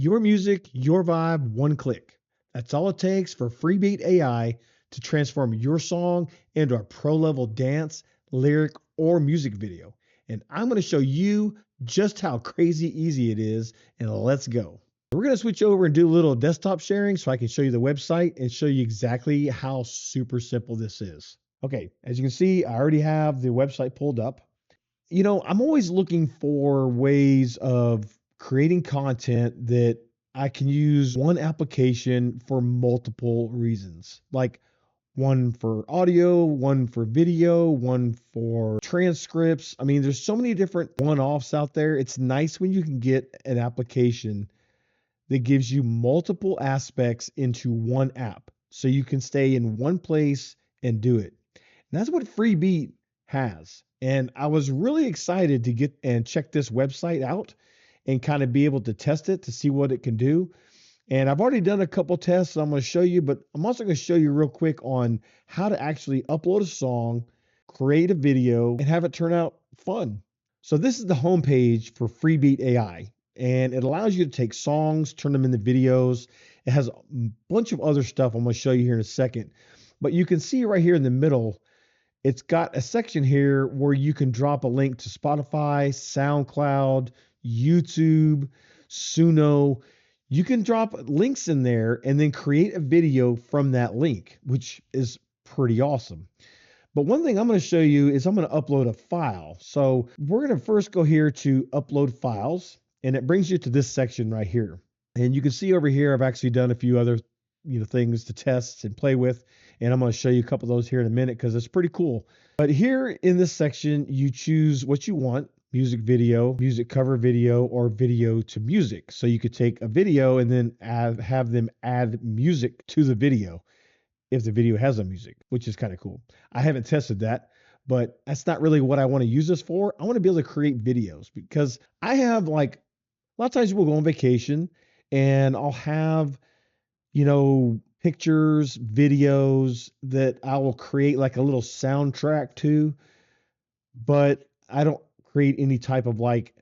Your music, your vibe, one click. That's all it takes for FreeBeat AI to transform your song into a pro level dance, lyric, or music video. And I'm going to show you just how crazy easy it is. And let's go. We're going to switch over and do a little desktop sharing so I can show you the website and show you exactly how super simple this is. Okay, as you can see, I already have the website pulled up. I'm always looking for ways of creating content that I can use one application for multiple reasons. Like one for audio, one for video, one for transcripts. I mean, there's so many different one-offs out there. It's nice when you can get an application that gives you multiple aspects into one app so you can stay in one place and do it. And that's what FreeBeat has. And I was really excited to get and check this website out and kind of be able to test it to see what it can do. And I've already done a couple tests I'm going to show you, but I'm also going to show you real quick on how to actually upload a song, create a video, and have it turn out fun. So this is the homepage for FreeBeat AI, and it allows you to take songs, turn them into videos. It has a bunch of other stuff I'm going to show you here in a second. But you can see right here in the middle, it's got a section here where you can drop a link to Spotify, SoundCloud, YouTube, Suno. You can drop links in there and then create a video from that link, which is pretty awesome. But one thing I'm going to show you is I'm going to upload a file. So we're going to first go here to upload files, and it brings you to this section right here. And you can see over here, I've actually done a few other things to test and play with. And I'm going to show you a couple of those here in a minute because it's pretty cool. But here in this section, you choose what you want: music video, music cover video, or video to music. So you could take a video and then have them add music to the video if the video has a music, which is kind of cool. I haven't tested that, but that's not really what I want to use this for. I want to be able to create videos because I have, like, a lot of times we'll go on vacation and I'll have, pictures, videos that I will create like a little soundtrack to, but I don't create any type of like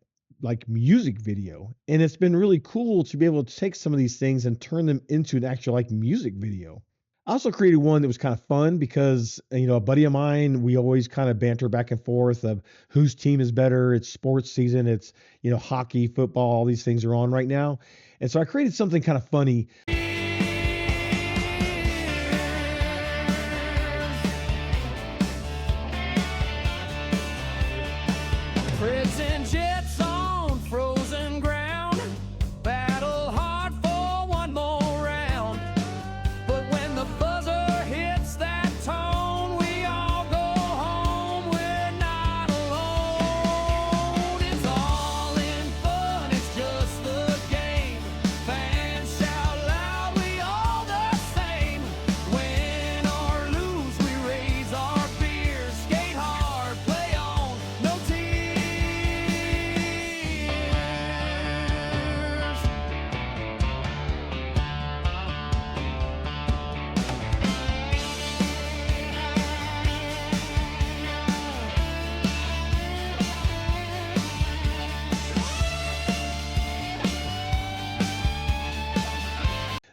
music video. And it's been really cool to be able to take some of these things and turn them into an actual like music video. I also created one that was kind of fun because, a buddy of mine, we always kind of banter back and forth of whose team is better. It's sports season. It's, hockey, football, all these things are on right now. And so I created something kind of funny. Prison jets on frozen ground, battle hard for one more round. But when the buzzer hits that tone, we all go home, we're not alone. It's all in fun, it's just the game. Fans shout loud, we all the same. Win or lose, we raise our beers, skate hard, play on, no tears.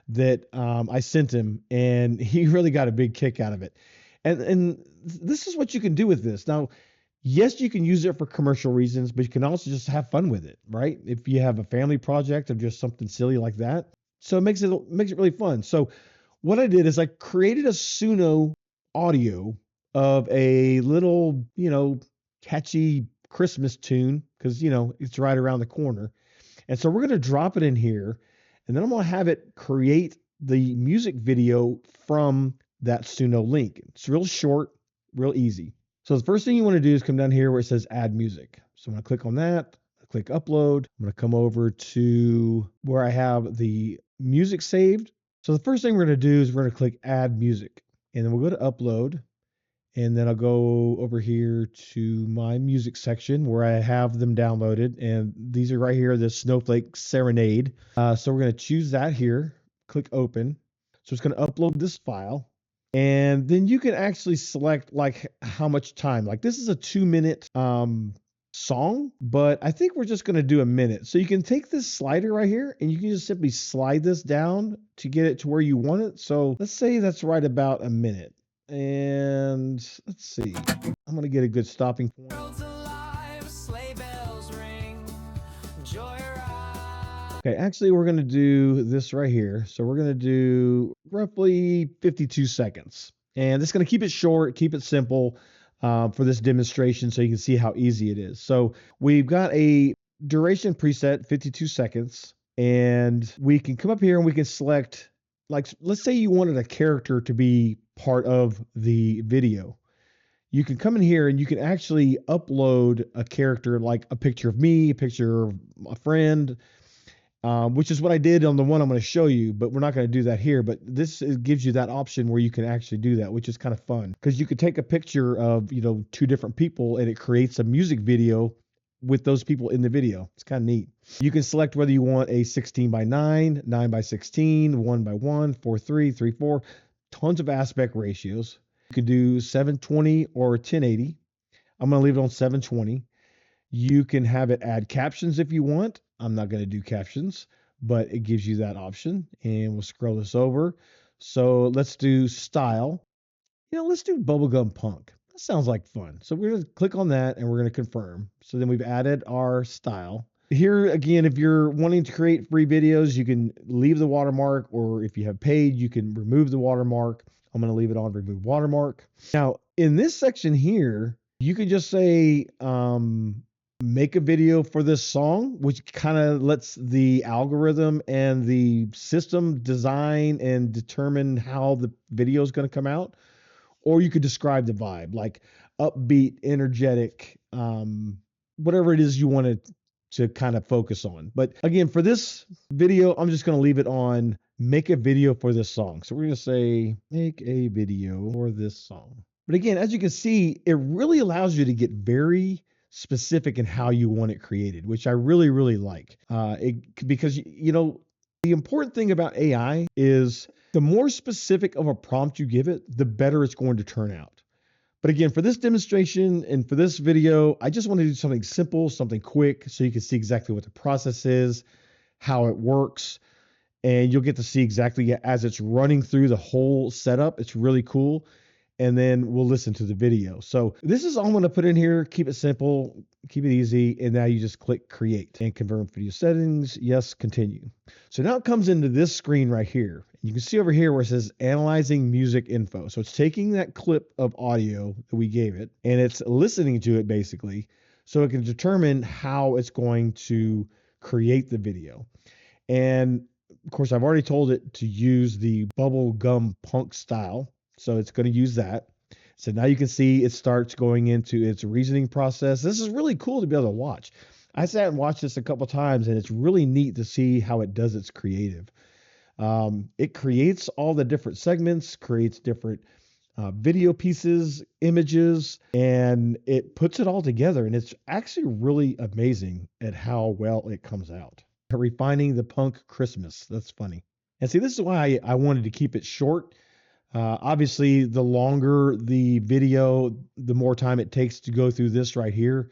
That I sent him, and he really got a big kick out of it. And this is what you can do with this. Now, yes, you can use it for commercial reasons, but you can also just have fun with it, right? If you have a family project or just something silly like that. So it makes it really fun. So what I did is I created a Suno audio of a little, catchy Christmas tune because, it's right around the corner. And so we're going to drop it in here, and then I'm going to have it create the music video from that Suno link. It's real short, real easy. So the first thing you want to do is come down here where it says add music. So I'm going to click on that, click upload. I'm going to come over to where I have the music saved. So the first thing we're going to do is we're going to click add music, and then we'll go to upload. And then I'll go over here to my music section where I have them downloaded. And these are right here, the Snowflake Serenade. So we're going to choose that here, click open. So it's going to upload this file. And then you can actually select like how much time. Like this is a 2-minute song, but I think we're just going to do a minute. So you can take this slider right here and you can just simply slide this down to get it to where you want it. So let's say that's right about a minute. And let's see, I'm going to get a good stopping point. World's alive, sleigh bells ring, joyride. Okay, actually, we're going to do this right here. So we're going to do roughly 52 seconds. And it's going to keep it short, keep it simple for this demonstration so you can see how easy it is. So we've got a duration preset, 52 seconds. And we can come up here and we can select, like, let's say you wanted a character to be part of the video. You can come in here and you can actually upload a character, like a picture of me, a picture of a friend, which is what I did on the one I'm going to show you, but we're not going to do that here. But this gives you that option where you can actually do that, which is kind of fun because you could take a picture of, two different people and it creates a music video with those people in the video. It's kind of neat. You can select whether you want a 16 by 9, 9 by 16, 1 by 1, 4:3, 3:4, tons of aspect ratios. You could do 720 or 1080. I'm going to leave it on 720. You can have it add captions if you want. I'm not going to do captions, but it gives you that option. And we'll scroll this over. So let's do style. Let's do bubblegum punk. That sounds like fun. So we're going to click on that and we're going to confirm. So then we've added our style. Here again, if you're wanting to create free videos, you can leave the watermark, or if you have paid, you can remove the watermark. I'm going to leave it on remove watermark. Now, in this section here, you can just say, make a video for this song, which kind of lets the algorithm and the system design and determine how the video is going to come out. Or you could describe the vibe, like upbeat, energetic, whatever it is you want to kind of focus on. But again, for this video, I'm just going to leave it on make a video for this song. So we're going to say make a video for this song. But again, as you can see, it really allows you to get very specific in how you want it created, which I really, really like. Because, the important thing about AI is the more specific of a prompt you give it, the better it's going to turn out. But again, for this demonstration and for this video, I just want to do something simple, something quick, so you can see exactly what the process is, how it works, and you'll get to see exactly as it's running through the whole setup. It's really cool. And then we'll listen to the video. So this is all I'm going to put in here. Keep it simple, keep it easy. And now you just click create and confirm video settings. Yes, continue. So now it comes into this screen right here. You can see over here where it says analyzing music info. So it's taking that clip of audio that we gave it and it's listening to it basically, so it can determine how it's going to create the video. And of course, I've already told it to use the bubblegum punk style. So it's going to use that. So now you can see it starts going into its reasoning process. This is really cool to be able to watch. I sat and watched this a couple times and it's really neat to see how it does its creative. It creates all the different segments, creates different video pieces, images, and it puts it all together. And it's actually really amazing at how well it comes out. Refining the punk Christmas. That's funny. And see, this is why I wanted to keep it short. Obviously, the longer the video, the more time it takes to go through this right here.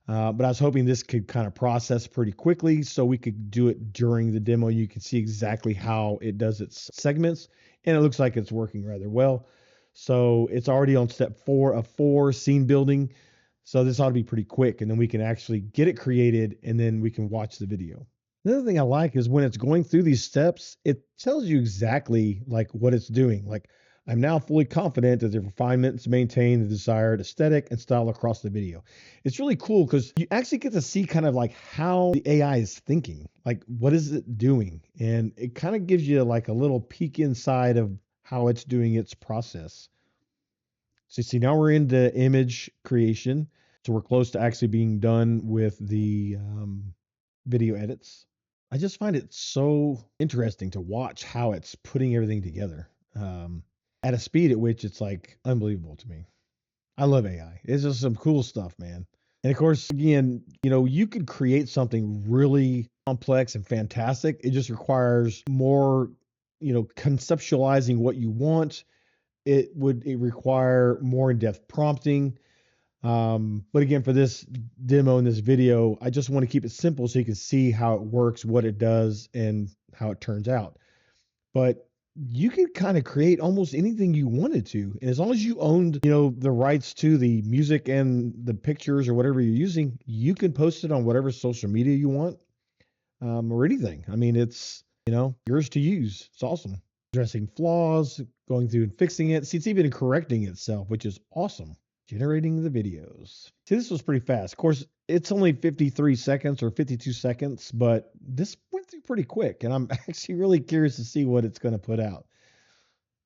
But I was hoping this could kind of process pretty quickly so we could do it during the demo. You can see exactly how it does its segments, and it looks like it's working rather well. So it's already on step 4 of 4, scene building. So this ought to be pretty quick, and then we can actually get it created, and then we can watch the video. Another thing I like is when it's going through these steps, it tells you exactly like what it's doing. Like, I'm now fully confident that the refinements maintain the desired aesthetic and style across the video. It's really cool because you actually get to see kind of like how the AI is thinking, like what is it doing? And it kind of gives you like a little peek inside of how it's doing its process. So see, now we're into image creation. So we're close to actually being done with the video edits. I just find it so interesting to watch how it's putting everything together at a speed at which it's like unbelievable to me. I love AI. It's just some cool stuff, man. And of course, again, you could create something really complex and fantastic. It just requires more, conceptualizing what you want. It require more in-depth prompting. But again, for this demo and this video, I just want to keep it simple so you can see how it works, what it does, and how it turns out. But you can kind of create almost anything you wanted to. And as long as you owned, the rights to the music and the pictures or whatever you're using, you can post it on whatever social media you want, or anything. I mean, it's, yours to use. It's awesome. Addressing flaws, going through and fixing it. See, it's even correcting itself, which is awesome. Generating the videos. See, this was pretty fast. Of course, it's only 53 seconds or 52 seconds, but this went through pretty quick. And I'm actually really curious to see what it's going to put out.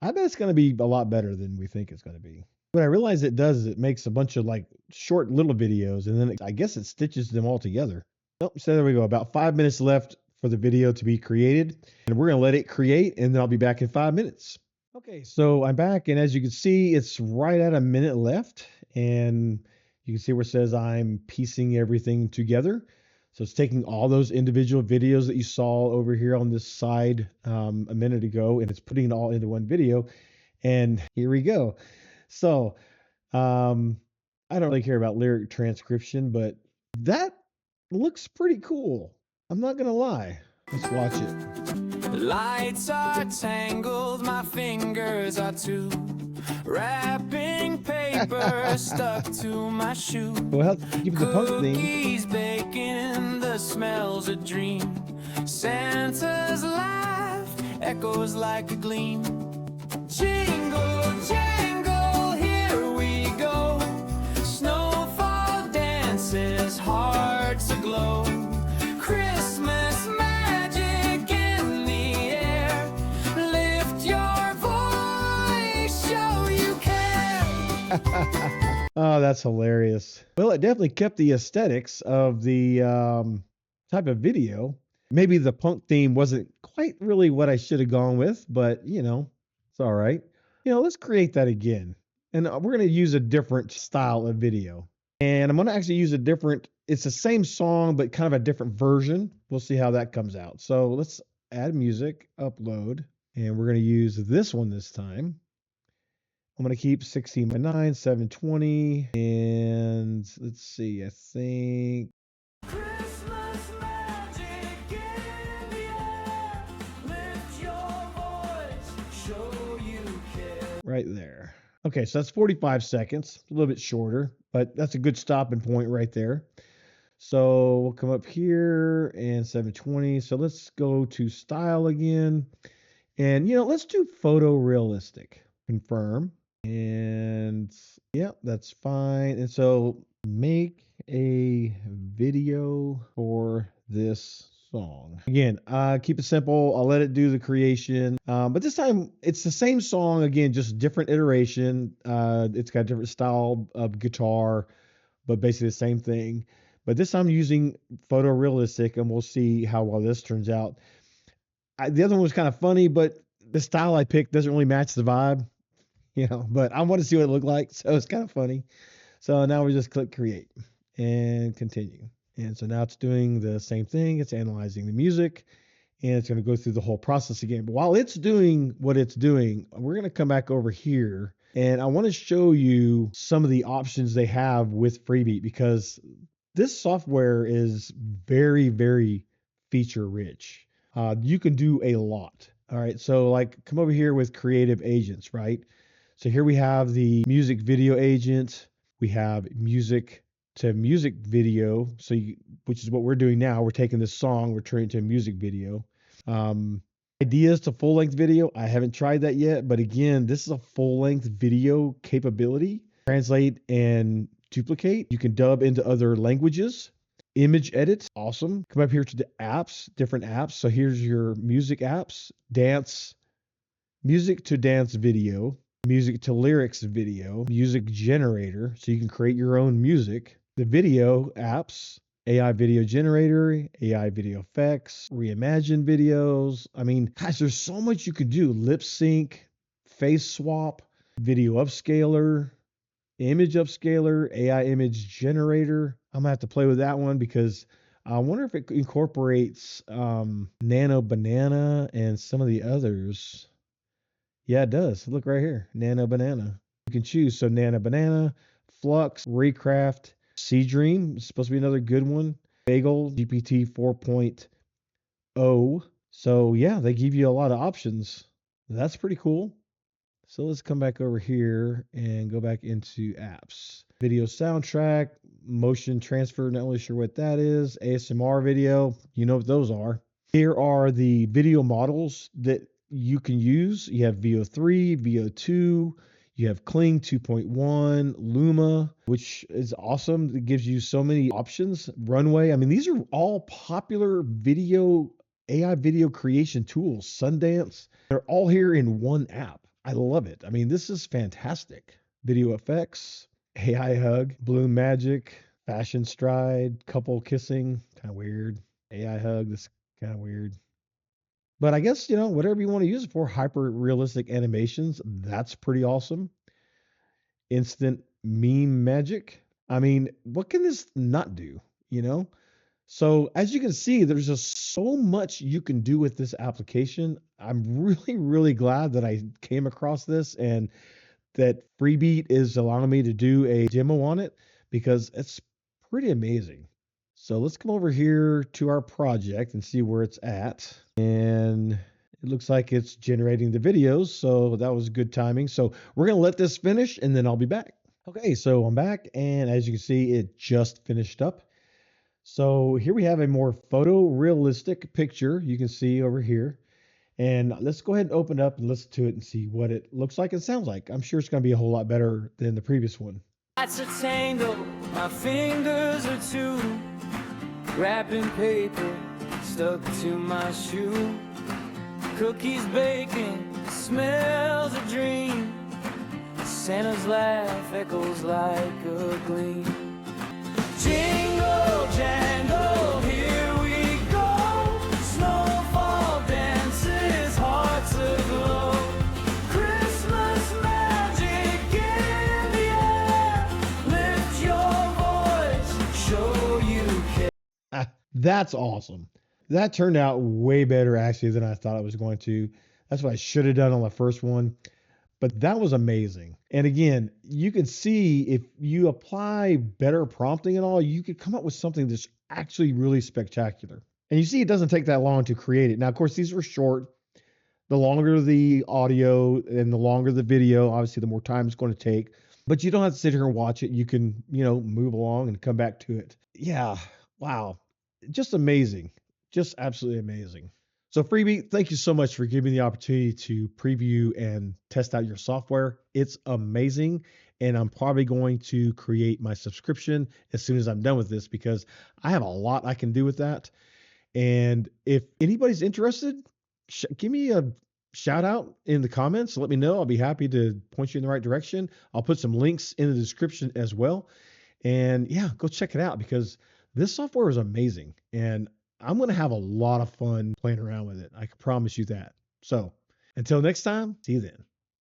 I bet it's going to be a lot better than we think it's going to be. What I realize it does is it makes a bunch of like short little videos, and then I guess it stitches them all together. Oh, so there we go. About 5 minutes left for the video to be created, and we're going to let it create, and then I'll be back in 5 minutes. Okay, so I'm back, and as you can see, it's right at a minute left, and you can see where it says I'm piecing everything together. So it's taking all those individual videos that you saw over here on this side a minute ago, and it's putting it all into one video. And here we go. So I don't really care about lyric transcription, but that looks pretty cool. I'm not gonna lie. Let's watch it. Lights are tangled, my fingers are too. Wrapping paper stuck to my shoe. Well, give it the punk theme. Cookies baking, the smell's a dream. Santa's laugh echoes like a gleam. Jingle, jangle, here we go. Snowfall dances, hearts aglow. Christmas magic in the air. Lift your voice, show you care. Oh, that's hilarious. Well, it definitely kept the aesthetics of the type of video. Maybe the punk theme wasn't quite really what I should have gone with, but it's all right. Let's create that again. And we're going to use a different style of video. And I'm going to actually use it's the same song, but kind of a different version. We'll see how that comes out. So let's add music, upload, and we're going to use this one this time. I'm going to keep 16:9, 720, and let's see, I think. Christmas magic in the air. Lift your voice, show you care. Right there. Okay, so that's 45 seconds, a little bit shorter, but that's a good stopping point right there. So we'll come up here and 720. So let's go to style again. And, let's do photorealistic. Confirm. And yeah, that's fine. And so make a video for this song. Again, keep it simple. I'll let it do the creation. But this time it's the same song again, just different iteration. It's got a different style of guitar, but basically the same thing. But this time I'm using photorealistic, and we'll see how well this turns out. The other one was kind of funny, but the style I picked doesn't really match the vibe, but I want to see what it looked like. So it's kind of funny. So now we just click create and continue. And so now it's doing the same thing. It's analyzing the music, and it's going to go through the whole process again. But while it's doing what it's doing, we're going to come back over here, and I want to show you some of the options they have with FreeBeat, because this software is very, very feature rich. You can do a lot. All right. So like come over here with creative agents, right? So here we have the music video agent. We have music to music video. So which is what we're doing now. We're taking this song, we're turning it to a music video. Ideas to full length video. I haven't tried that yet, but again, this is a full length video capability. Translate and duplicate. You can dub into other languages. Image edit, awesome. Come up here to the apps, different apps. So here's your music apps, dance, music to dance video, music to lyrics video, music generator. So you can create your own music. The video apps, AI video generator, AI video effects, reimagine videos. I mean, guys, there's so much you can do. Lip sync, face swap, video upscaler, image upscaler, AI image generator. I'm gonna have to play with that one because I wonder if it incorporates Nano Banana and some of the others. Yeah, it does. Look right here, Nano Banana. You can choose. So Nano Banana, Flux, Raycraft, Sea Dream is supposed to be another good one. Bagel, GPT 4.0. So yeah, they give you a lot of options. That's pretty cool. So let's come back over here and go back into apps. Video soundtrack, motion transfer, not really sure what that is. ASMR video, you know what those are. Here are the video models that you can use. You have VO3, VO2, you have Kling 2.1, Luma, which is awesome. It gives you so many options. Runway, I mean, these are all popular AI video creation tools. Sundance, they're all here in one app. I love it. I mean, this is fantastic. Video effects, AI hug, Bloom Magic, fashion stride, couple kissing, kind of weird. AI hug, this kind of weird. But I guess, whatever you want to use it for, hyper realistic animations, that's pretty awesome. Instant meme magic. I mean, what can this not do? You know? So as you can see, there's just so much you can do with this application. I'm really, really glad that I came across this and that FreeBeat is allowing me to do a demo on it because it's pretty amazing. So let's come over here to our project and see where it's at. And it looks like it's generating the videos. So that was good timing. So we're going to let this finish and then I'll be back. Okay, so I'm back. And as you can see, it just finished up. So here we have a more photorealistic picture you can see over here. And let's go ahead and open it up and listen to it and see what it looks like and sounds like. I'm sure it's going to be a whole lot better than the previous one. That's a tango, my fingers are two, wrapping paper stuck to my shoe. Cookies baking, smells a dream. Santa's laugh echoes like a gleam. Jingle jangle, here we go. Snowfall dances, hearts aglow. Christmas magic in the air. Lift your voice, show you care. That's awesome. That turned out way better actually than I thought it was going to. That's what I should have done on the first one. But that was amazing. And again, you can see if you apply better prompting and all, you could come up with something that's actually really spectacular. And you see, it doesn't take that long to create it. Now, of course, these were short. The longer the audio and the longer the video, obviously, the more time it's going to take. But you don't have to sit here and watch it. You can, move along and come back to it. Yeah. Wow. Just amazing. Just absolutely amazing. So FreeBeat, thank you so much for giving me the opportunity to preview and test out your software. It's amazing. And I'm probably going to create my subscription as soon as I'm done with this because I have a lot I can do with that. And if anybody's interested, give me a shout out in the comments. Let me know. I'll be happy to point you in the right direction. I'll put some links in the description as well. And yeah, go check it out because this software is amazing. And I'm going to have a lot of fun playing around with it. I can promise you that. So until next time, see you then.